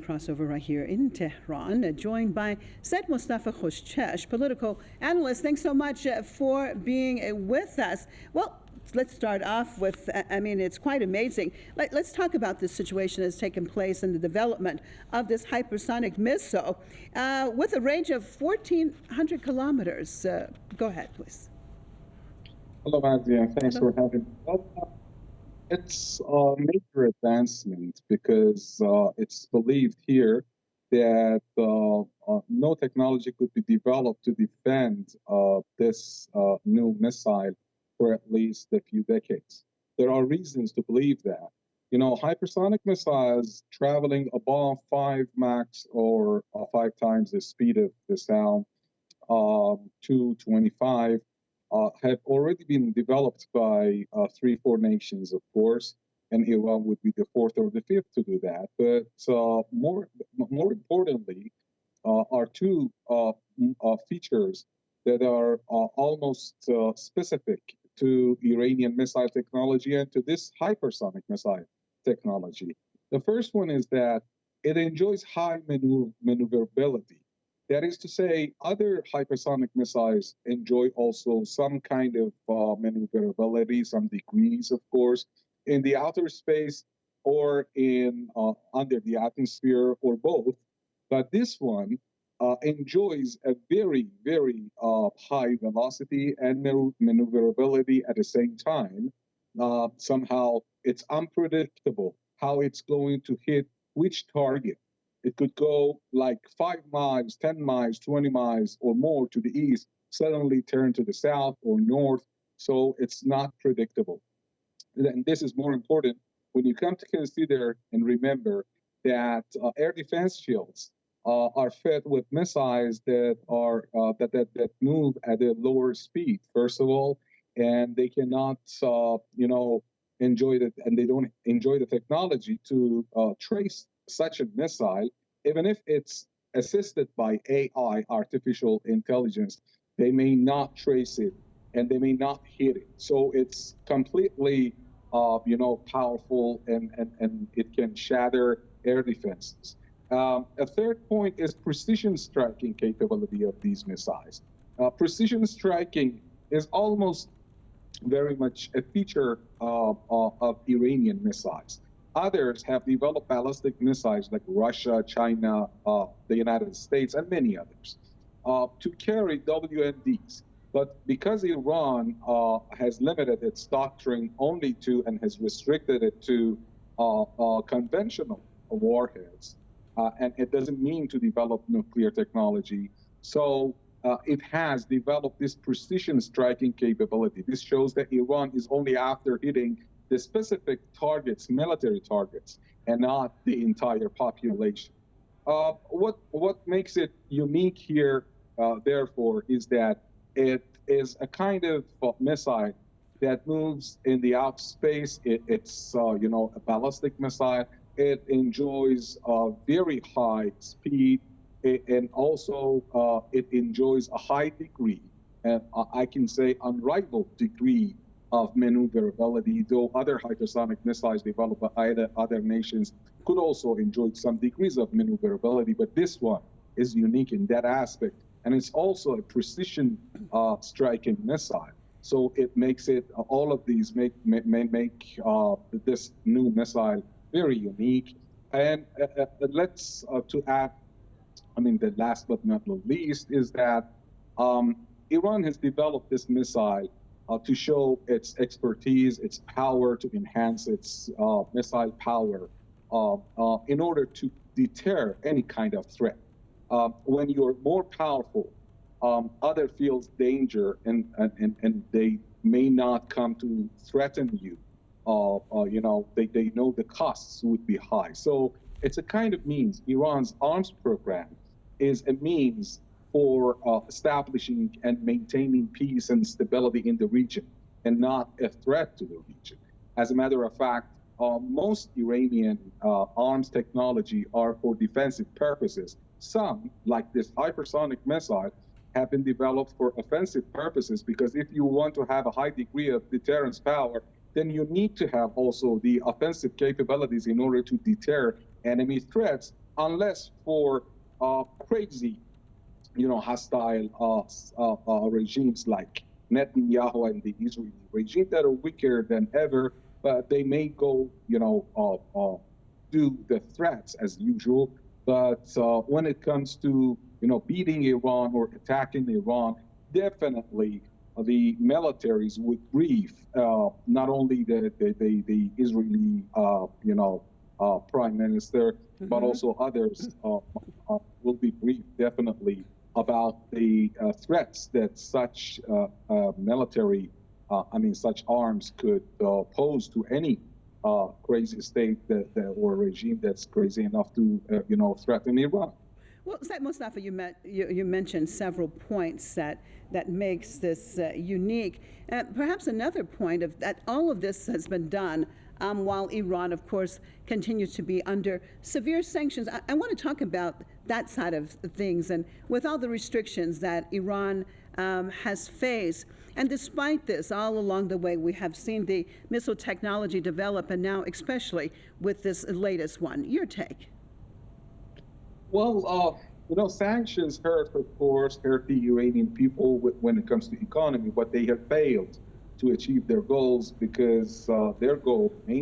Crossover right here in Tehran, joined by Said Mustafa Khoshchesh, political analyst. Thanks so much for being with us. Well, let's start off with, I mean, it's quite amazing. Let's talk about this situation that's taken place in the development of this hypersonic missile with a range of 1,400 kilometers. Go ahead, please. Hello, Mazia. Thanks for having me. Well, it's a major advancement because it's believed here that no technology could be developed to defend this new missile for at least a few decades. There are reasons to believe that. You know, hypersonic missiles traveling above 5 Mach or 5 times the speed of the sound, 225, have already been developed by 3-4 nations, of course, and Iran would be the fourth or the fifth to do that. But more importantly, are two features that are almost specific to Iranian missile technology and to this hypersonic missile technology. The first one is that it enjoys high maneuverability. That is to say, other hypersonic missiles enjoy also some kind of maneuverability, some degrees, of course, in the outer space or in under the atmosphere or both. But this one enjoys a very, very high velocity and maneuverability at the same time. Somehow, it's unpredictable how it's going to hit which target. It could go like 5 miles, 10 miles, 20 miles or more to the east, suddenly turn to the south or north. So it's not predictable. And this is more important when you come to consider and remember that air defense shields are fed with missiles that are that move at a lower speed, first of all, and they cannot, enjoy it, and they don't enjoy the technology to trace such a missile, even if it's assisted by AI, artificial intelligence, they may not trace it and they may not hit it. So it's completely, powerful and it can shatter air defenses. A third point is precision striking capability of these missiles. Precision striking is almost very much a feature of Iranian missiles. Others have developed ballistic missiles like Russia, China, the United States, and many others to carry WMDs. But because Iran has limited its doctrine only to and has restricted it to conventional warheads, and it doesn't mean to develop nuclear technology. So it has developed this precision striking capability. This shows that Iran is only after hitting the specific targets, military targets, and not the entire population. What makes it unique here, therefore, is that it is a kind of missile that moves in the outer space. It's a ballistic missile. It enjoys a very high speed, and also it enjoys a high degree, and I can say unrivaled degree of maneuverability, though other hypersonic missiles developed by other nations could also enjoy some degrees of maneuverability, but this one is unique in that aspect. And it's also a precision striking missile. So it makes it, all of these make this new missile very unique. And let's, to add, the last but not the least is that Iran has developed this missile to show its expertise, its power, to enhance its missile power in order to deter any kind of threat. When you're more powerful, other feels danger and they may not come to threaten you. They know the costs would be high. So it's a kind of means. Iran's arms program is a means for establishing and maintaining peace and stability in the region, and not a threat to the region. As a matter of fact, most Iranian arms technology are for defensive purposes. Some, like this hypersonic missile, have been developed for offensive purposes, because if you want to have a high degree of deterrence power, then you need to have also the offensive capabilities in order to deter enemy threats unless for crazy, hostile regimes like Netanyahu and the Israeli regime that are weaker than ever, but they may go, do the threats as usual. But when it comes to, beating Iran or attacking Iran, definitely the militaries would brief not only the Israeli, prime minister, but also others will be briefed definitely about the threats that such military, such arms could pose to any crazy state or regime that's crazy enough to, threaten Iran. Well, Said Mustafa, you mentioned several points that makes this unique. Perhaps another point of that all of this has been done while Iran, of course, continues to be under severe sanctions. I want to talk about that side of things, and with all the restrictions that Iran has faced. And despite this, all along the way, we have seen the missile technology develop, and now especially with this latest one. Your take? Well, sanctions hurt, of course, hurt the Iranian people when it comes to economy, but they have failed to achieve their goals because their goal, the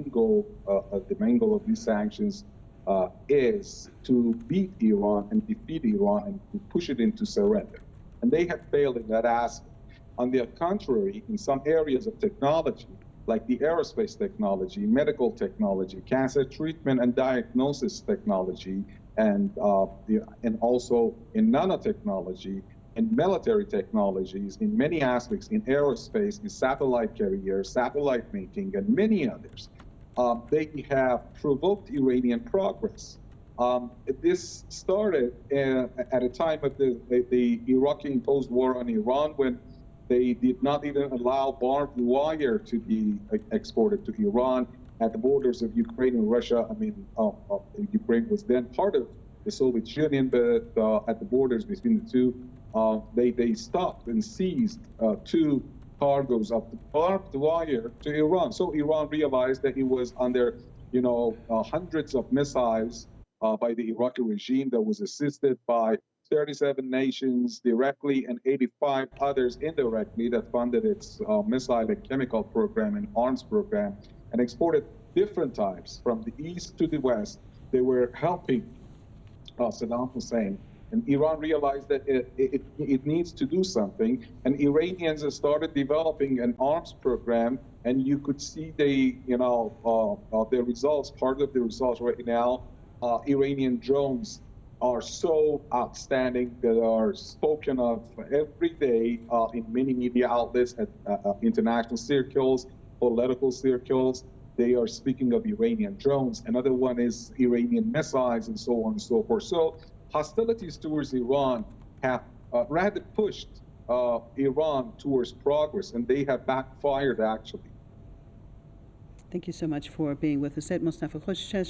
main goal of these sanctions is to beat Iran and defeat Iran and to push it into surrender. And they have failed in that aspect. On the contrary, in some areas of technology, like the aerospace technology, medical technology, cancer treatment and diagnosis technology, and also in nanotechnology and military technologies, in many aspects, in aerospace, in satellite carriers, satellite making, and many others, they have provoked Iranian progress. This started at a time of the Iraqi-imposed war on Iran when they did not even allow barbed wire to be exported to Iran at the borders of Ukraine and Russia. Ukraine was then part of the Soviet Union, but at the borders between the two, they stopped and seized 2 cargoes of barbed wire to Iran. So Iran realized that it was under, hundreds of missiles by the Iraqi regime that was assisted by 37 nations directly and 85 others indirectly that funded its missile and chemical program and arms program and exported different types from the east to the west. They were helping Saddam Hussein. And Iran realized that it needs to do something. And Iranians started developing an arms program. And you could see the results, part of the results right now. Iranian drones are so outstanding that are spoken of every day in many media outlets, at international circles, political circles. They are speaking of Iranian drones. Another one is Iranian missiles and so on and so forth. So hostilities towards Iran have rather pushed Iran towards progress, and they have backfired, actually. Thank you so much for being with us. Said Mustafa Khoshchesh.